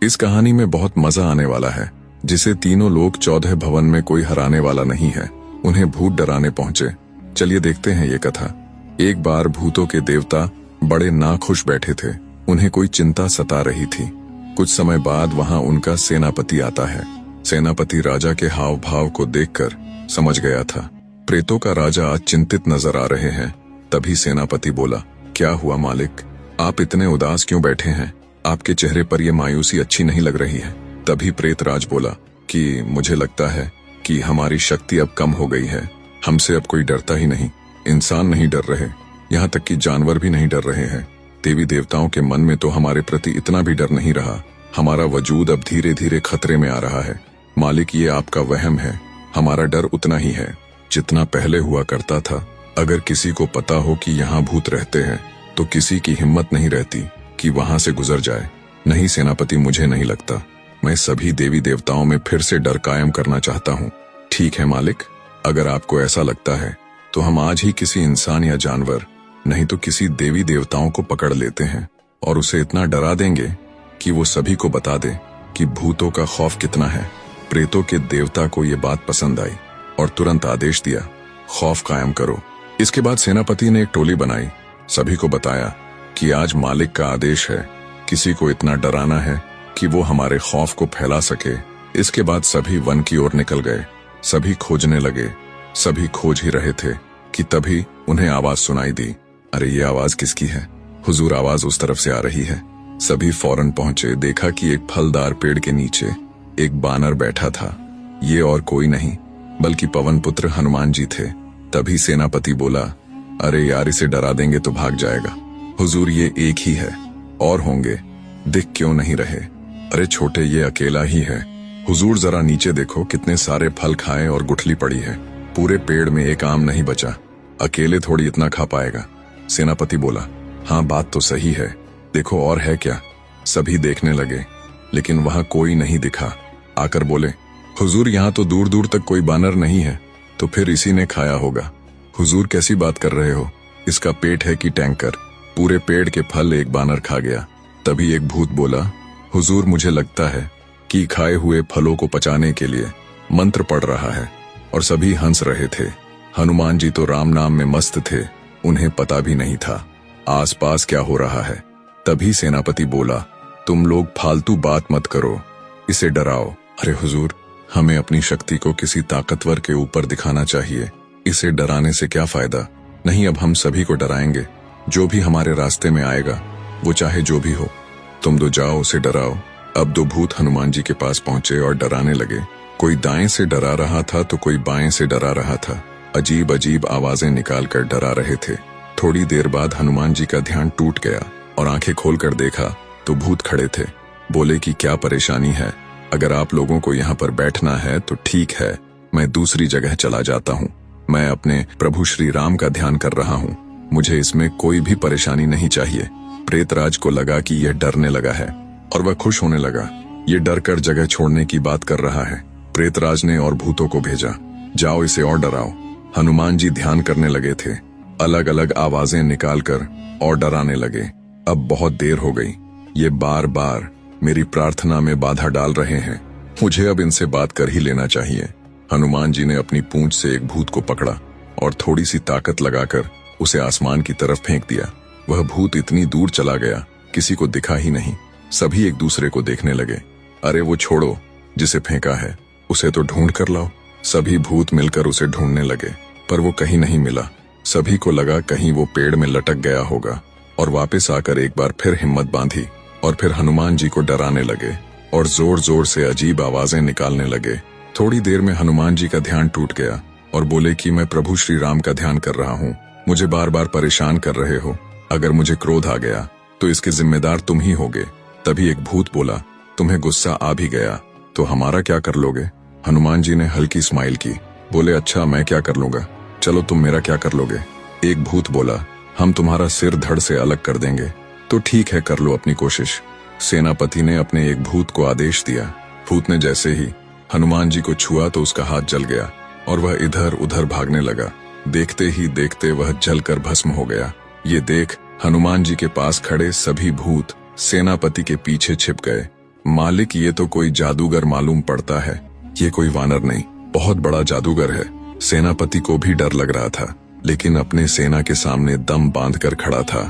इस कहानी में बहुत मजा आने वाला है। जिसे तीनों लोग 14 भवन में कोई हराने वाला नहीं है, उन्हें भूत डराने पहुंचे। चलिए देखते हैं ये कथा। एक बार भूतों के देवता बड़े नाखुश बैठे थे। उन्हें कोई चिंता सता रही थी। कुछ समय बाद वहां उनका सेनापति आता है। सेनापति राजा के हाव भाव को देखकर समझ गया था, प्रेतों का राजा आज चिंतित नजर आ रहे हैं। तभी सेनापति बोला, क्या हुआ मालिक, आप इतने उदास क्यों बैठे हैं? आपके चेहरे पर यह मायूसी अच्छी नहीं लग रही है। तभी प्रेतराज बोला कि मुझे लगता है कि हमारी शक्ति अब कम हो गई है। हमसे अब कोई डरता ही नहीं। इंसान नहीं डर रहे, यहाँ तक कि जानवर भी नहीं डर रहे हैं। देवी देवताओं के मन में तो हमारे प्रति इतना भी डर नहीं रहा। हमारा वजूद अब धीरे धीरे खतरे में आ रहा है। मालिक, ये आपका वहम है। हमारा डर उतना ही है जितना पहले हुआ करता था। अगर किसी को पता हो कि यहाँ भूत रहते हैं तो किसी की हिम्मत नहीं रहती कि वहां से गुजर जाए। नहीं सेनापति, मुझे नहीं लगता। मैं सभी देवी देवताओं में फिर से डर कायम करना चाहता हूँ। ठीक है मालिक, अगर आपको ऐसा लगता है तो हम आज ही किसी इंसान या जानवर, नहीं तो किसी देवी देवताओं को पकड़ लेते हैं और उसे इतना डरा देंगे कि वो सभी को बता दे कि भूतों का खौफ कितना है। प्रेतों के देवता को ये बात पसंद आई और तुरंत आदेश दिया, खौफ कायम करो। इसके बाद सेनापति ने एक टोली बनाई। सभी को बताया कि आज मालिक का आदेश है, किसी को इतना डराना है कि वो हमारे खौफ को फैला सके। इसके बाद सभी वन की ओर निकल गए। सभी खोजने लगे। सभी खोज ही रहे थे कि तभी उन्हें आवाज सुनाई दी। अरे ये आवाज किसकी है? हुजूर, आवाज उस तरफ से आ रही है। सभी फौरन पहुंचे। देखा कि एक फलदार पेड़ के नीचे एक बानर बैठा था। ये और कोई नहीं बल्कि पवन पुत्र हनुमान जी थे। तभी सेनापति बोला, अरे यार, इसे डरा देंगे तो भाग जाएगा। हुजूर, ये एक ही है, और होंगे, दिख क्यों नहीं रहे? अरे छोटे, ये अकेला ही है। हुजूर जरा नीचे देखो, कितने सारे फल खाए और गुठली पड़ी है। पूरे पेड़ में एक आम नहीं बचा। अकेले थोड़ी इतना खा पाएगा। सेनापति बोला, हाँ बात तो सही है, देखो और है क्या? सभी देखने लगे लेकिन वहां कोई नहीं दिखा। आकर बोले, हुजूर, यहाँ तो दूर दूर तक कोई बानर नहीं है, तो फिर इसी ने खाया होगा। हुजूर, कैसी बात कर रहे हो? इसका पेट है कि टैंकर? पूरे पेड़ के फल एक बानर खा गया। तभी एक भूत बोला, हुजूर, मुझे लगता है कि खाए हुए फलों को पचाने के लिए मंत्र पढ़ रहा है। और सभी हंस रहे थे। हनुमान जी तो राम नाम में मस्त थे, उन्हें पता भी नहीं था आसपास क्या हो रहा है। तभी सेनापति बोला, तुम लोग फालतू बात मत करो, इसे डराओ। अरे हुजूर, हमें अपनी शक्ति को किसी ताकतवर के ऊपर दिखाना चाहिए। इसे डराने से क्या फायदा? नहीं, अब हम सभी को डराएंगे। जो भी हमारे रास्ते में आएगा, वो चाहे जो भी हो, तुम दो जाओ, उसे डराओ। अब दो भूत हनुमान जी के पास पहुंचे और डराने लगे। कोई दाएं से डरा रहा था तो कोई बाएं से डरा रहा था। अजीब अजीब आवाजें निकालकर डरा रहे थे। थोड़ी देर बाद हनुमान जी का ध्यान टूट गया और आंखें खोलकर देखा तो भूत खड़े थे। बोले कि क्या परेशानी है? अगर आप लोगों को यहाँ पर बैठना है तो ठीक है, मैं दूसरी जगह चला जाता हूँ। मैं अपने प्रभु श्री राम का ध्यान कर रहा हूँ, मुझे इसमें कोई भी परेशानी नहीं चाहिए। प्रेतराज को लगा कि यह डरने लगा है और वह खुश होने लगा। ये डर कर जगह छोड़ने की बात कर रहा है। प्रेतराज ने और भूतों को भेजा, जाओ इसे और डराओ। हनुमान जी ध्यान करने लगे थे, अलग अलग आवाजें निकालकर और डराने लगे। अब बहुत देर हो गई, ये बार बार मेरी प्रार्थना में बाधा डाल रहे हैं, मुझे अब इनसे बात कर ही लेना चाहिए। हनुमान जी ने अपनी पूंछ से एक भूत को पकड़ा और थोड़ी सी ताकत लगाकर उसे आसमान की तरफ फेंक दिया। वह भूत इतनी दूर चला गया, किसी को दिखा ही नहीं। सभी एक दूसरे को देखने लगे। अरे वो छोड़ो, जिसे फेंका है उसे तो ढूंढ कर लाओ। सभी भूत मिलकर उसे ढूंढने लगे, पर वो कहीं नहीं मिला। सभी को लगा कहीं वो पेड़ में लटक गया होगा और वापस आकर एक बार फिर हिम्मत बांधी और फिर हनुमान जी को डराने लगे और जोर जोर से अजीब आवाजें निकालने लगे। थोड़ी देर में हनुमान जी का ध्यान टूट गया और बोले कि मैं प्रभु श्री राम का ध्यान कर रहा हूँ, मुझे बार बार परेशान कर रहे हो। अगर मुझे क्रोध आ गया तो इसके जिम्मेदार तुम ही होगे। तभी एक भूत बोला, तुम्हें गुस्सा आ भी गया तो हमारा क्या कर लोगे? हनुमान जी ने हल्की स्माइल की, बोले, अच्छा मैं क्या कर लूंगा, चलो तुम मेरा क्या कर लोगे? एक भूत बोला, हम तुम्हारा सिर धड़ से अलग कर देंगे। तो ठीक है, कर लो अपनी कोशिश। सेनापति ने अपने एक भूत को आदेश दिया। भूत ने जैसे ही हनुमान जी को छुआ तो उसका हाथ जल गया और वह इधर उधर भागने लगा। देखते ही देखते वह जलकर भस्म हो गया। ये देख हनुमान जी के पास खड़े सभी भूत सेनापति के पीछे छिप गए। मालिक, ये तो कोई जादूगर मालूम पड़ता है। ये कोई वानर नहीं, बहुत बड़ा जादूगर है। सेनापति को भी डर लग रहा था, लेकिन अपने सेना के सामने दम बांध कर खड़ा था।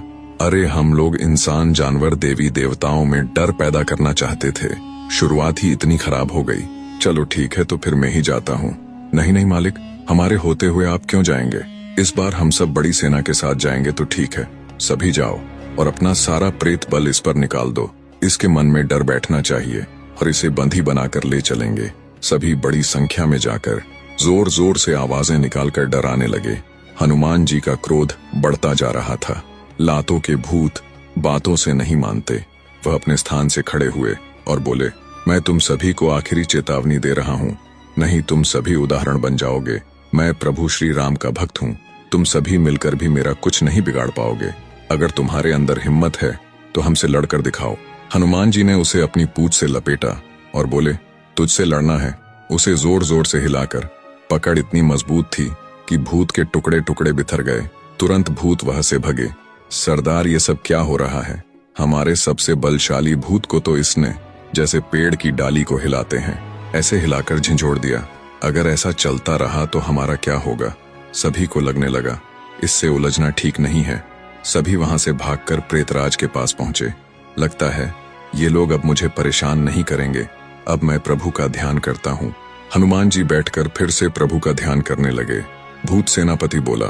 अरे हम लोग इंसान, जानवर, देवी देवताओं में डर पैदा करना चाहते थे, शुरुआत ही इतनी खराब हो गई। चलो ठीक है, तो फिर मैं ही जाता हूँ। नहीं नहीं मालिक, हमारे होते हुए आप क्यों जाएंगे? इस बार हम सब बड़ी सेना के साथ जाएंगे तो ठीक है। सभी जाओ और अपना सारा प्रेत बल इस पर निकाल दो। इसके मन में डर बैठना चाहिए और इसे बंधी बनाकर ले चलेंगे। सभी बड़ी संख्या में जाकर जोर जोर से आवाजें निकालकर डराने लगे। हनुमान जी का क्रोध बढ़ता जा रहा था। लातों के भूत बातों से नहीं मानते। वह अपने स्थान से खड़े हुए और बोले, मैं तुम सभी को आखिरी चेतावनी दे रहा हूँ, नहीं तुम सभी उदाहरण बन जाओगे। मैं प्रभु श्री राम का भक्त हूँ, तुम सभी मिलकर भी मेरा कुछ नहीं बिगाड़ पाओगे। अगर तुम्हारे अंदर हिम्मत है तो हमसे लड़कर दिखाओ। हनुमान जी ने उसे अपनी पूंछ से लपेटा और बोले, तुझसे लड़ना है? उसे जोर जोर से हिलाकर पकड़ इतनी मजबूत थी कि भूत के टुकड़े टुकड़े बिखर गए। तुरंत भूत वहां से भगे। सरदार, ये सब क्या हो रहा है? हमारे सबसे बलशाली भूत को तो इसने जैसे पेड़ की डाली को हिलाते हैं ऐसे हिलाकर झंझोड़ दिया। अगर ऐसा चलता रहा तो हमारा क्या होगा? सभी को लगने लगा इससे उलझना ठीक नहीं है। सभी वहां से भागकर प्रेतराज के पास पहुंचे। लगता है ये लोग अब मुझे परेशान नहीं करेंगे, अब मैं प्रभु का ध्यान करता हूँ। हनुमान जी बैठकर फिर से प्रभु का ध्यान करने लगे। भूत सेनापति बोला,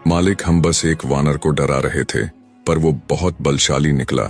मालिक, हम बस एक वानर को डरा रहे थे, पर वो बहुत बलशाली निकला।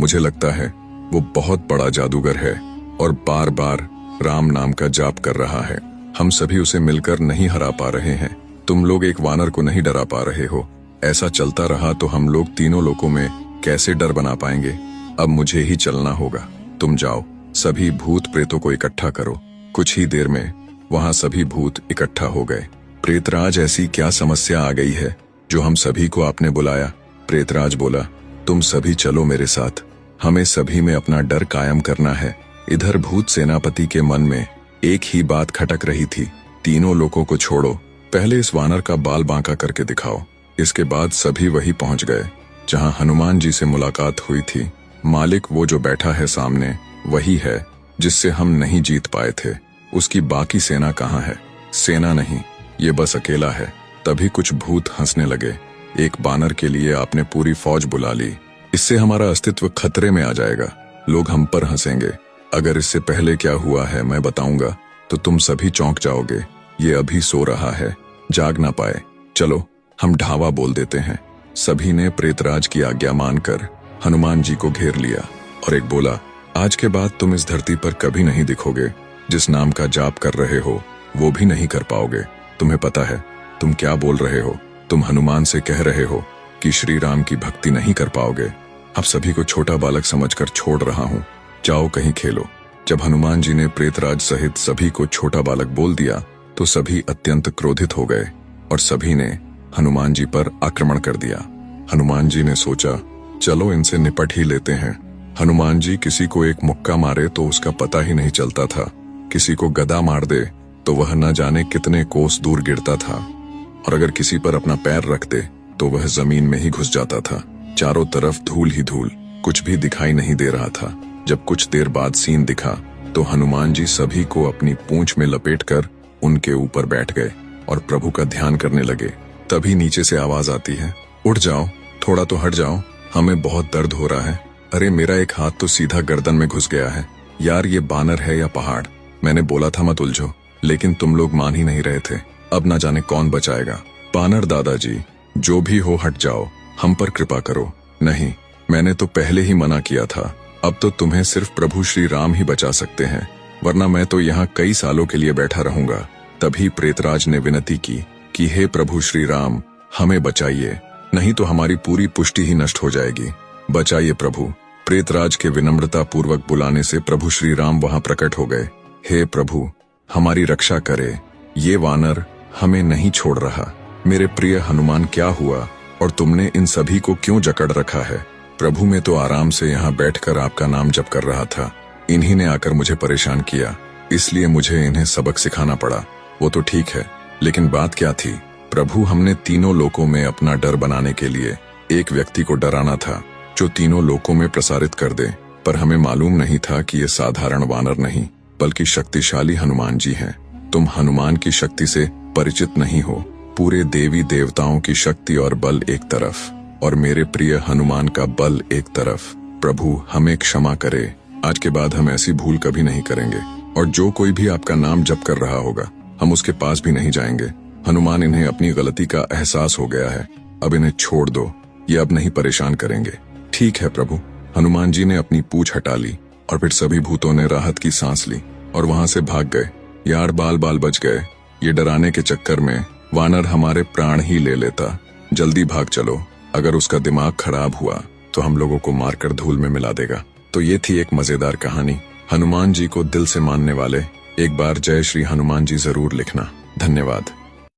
मुझे लगता है वो बहुत बड़ा जादूगर है और बार बार राम नाम का जाप कर रहा है। हम सभी उसे मिलकर नहीं हरा पा रहे हैं। तुम लोग एक वानर को नहीं डरा पा रहे हो। ऐसा चलता रहा तो हम लोग तीनों लोकों में कैसे डर बना पाएंगे? अब मुझे ही चलना होगा। तुम जाओ, सभी भूत प्रेतों को इकट्ठा करो। कुछ ही देर में वहां सभी भूत इकट्ठा हो गए। प्रेतराज, ऐसी क्या समस्या आ गई है जो हम सभी को आपने बुलाया? प्रेतराज बोला, तुम सभी चलो मेरे साथ, हमें सभी में अपना डर कायम करना है। इधर भूत सेनापति के मन में एक ही बात खटक रही थी, तीनों लोगों को छोड़ो, पहले इस वानर का बाल बांका करके दिखाओ। इसके बाद सभी वही पहुंच गए जहां हनुमान जी से मुलाकात हुई थी। मालिक, वो जो बैठा है सामने वही है जिससे हम नहीं जीत पाए थे। उसकी बाकी सेना कहाँ है? सेना नहीं, ये बस अकेला है। तभी कुछ भूत हंसने लगे। एक बानर के लिए आपने पूरी फौज बुला ली, इससे हमारा अस्तित्व खतरे में आ जाएगा। लोग हम पर हंसेंगे। अगर इससे पहले क्या हुआ है मैं बताऊंगा तो तुम सभी चौंक जाओगे। ये अभी सो रहा है, जाग ना पाए। चलो हम ढावा बोल देते हैं। सभी ने प्रेतराज की आज्ञा मानकर हनुमान जी को घेर लिया और एक बोला, आज के बाद तुम इस धरती पर कभी नहीं दिखोगे। जिस नाम का जाप कर रहे हो वो भी नहीं कर पाओगे। तुम्हें पता है तुम क्या बोल रहे हो? तुम हनुमान से कह रहे हो कि श्री राम की भक्ति नहीं कर पाओगे। अब सभी को छोटा बालक समझकर छोड़ रहा हूँ, जाओ कहीं खेलो। जब हनुमान जी ने प्रेतराज सहित सभी को छोटा बालक बोल दिया तो सभी अत्यंत क्रोधित हो गए और सभी ने हनुमान जी पर आक्रमण कर दिया। हनुमान जी ने सोचा, चलो इनसे निपट ही लेते हैं। हनुमान जी किसी को एक मुक्का मारे तो उसका पता ही नहीं चलता था, किसी को गदा मार दे तो वह न जाने कितने कोस दूर गिरता था, और अगर किसी पर अपना पैर रख दे तो वह जमीन में ही घुस जाता था। चारों तरफ धूल ही धूल, कुछ भी दिखाई नहीं दे रहा था। जब कुछ देर बाद सीन दिखा तो हनुमान जी सभी को अपनी पूंछ में लपेटकर उनके ऊपर बैठ गए और प्रभु का ध्यान करने लगे। तभी नीचे से आवाज आती है, उठ जाओ, थोड़ा तो हट जाओ, हमें बहुत दर्द हो रहा है। अरे मेरा एक हाथ तो सीधा गर्दन में घुस गया है। यार ये बानर है या पहाड़? मैंने बोला था मत उलझो, लेकिन तुम लोग मान ही नहीं रहे थे। अब ना जाने कौन बचाएगा। बानर दादाजी, जो भी हो हट जाओ, हम पर कृपा करो। नहीं, मैंने तो पहले ही मना किया था। अब तो तुम्हें सिर्फ प्रभु श्री राम ही बचा सकते हैं, वरना मैं तो यहाँ कई सालों के लिए बैठा रहूंगा। तभी प्रेतराज ने विनती की कि हे प्रभु श्री राम, हमें बचाइए, नहीं तो हमारी पूरी पुष्टि ही नष्ट हो जाएगी। बचाइए प्रभु। प्रेतराज के विनम्रता पूर्वक बुलाने से प्रभु श्री राम वहां प्रकट हो गए। हे प्रभु, हमारी रक्षा करे, ये वानर हमें नहीं छोड़ रहा। मेरे प्रिय हनुमान, क्या हुआ और तुमने इन सभी को क्यों जकड़ रखा है? प्रभु, मैं तो आराम से यहाँ बैठकर आपका नाम जप कर रहा था। इन्हीं ने आकर मुझे परेशान किया, इसलिए मुझे इन्हें सबक सिखाना पड़ा। वो तो ठीक है, लेकिन बात क्या थी? प्रभु, हमने तीनों लोकों में अपना डर बनाने के लिए एक व्यक्ति को डराना था जो तीनों लोकों में प्रसारित कर दे। पर हमें मालूम नहीं था कि ये साधारण वानर नहीं बल्कि शक्तिशाली हनुमान जी हैं। तुम हनुमान की शक्ति से परिचित नहीं हो। पूरे देवी देवताओं की शक्ति और बल एक तरफ और मेरे प्रिय हनुमान का बल एक तरफ। प्रभु हमें क्षमा करे। आज के बाद हम ऐसी भूल कभी नहीं करेंगे और जो कोई भी आपका नाम जप कर रहा होगा हम उसके पास भी नहीं जाएंगे। हनुमान, इन्हें अपनी गलती का एहसास हो गया है, अब इन्हें छोड़ दो, ये अब नहीं परेशान करेंगे। ठीक है प्रभु। हनुमान जी ने अपनी पूंछ हटा ली और फिर सभी भूतों ने राहत की सांस ली और वहां से भाग गए। यार बाल बाल बच गए। ये डराने के चक्कर में वानर हमारे प्राण ही ले लेता। जल्दी भाग चलो, अगर उसका दिमाग खराब हुआ तो हम लोगों को मारकर धूल में मिला देगा। तो ये थी एक मजेदार कहानी। हनुमान जी को दिल से मानने वाले एक बार जय श्री हनुमान जी जरूर लिखना। धन्यवाद।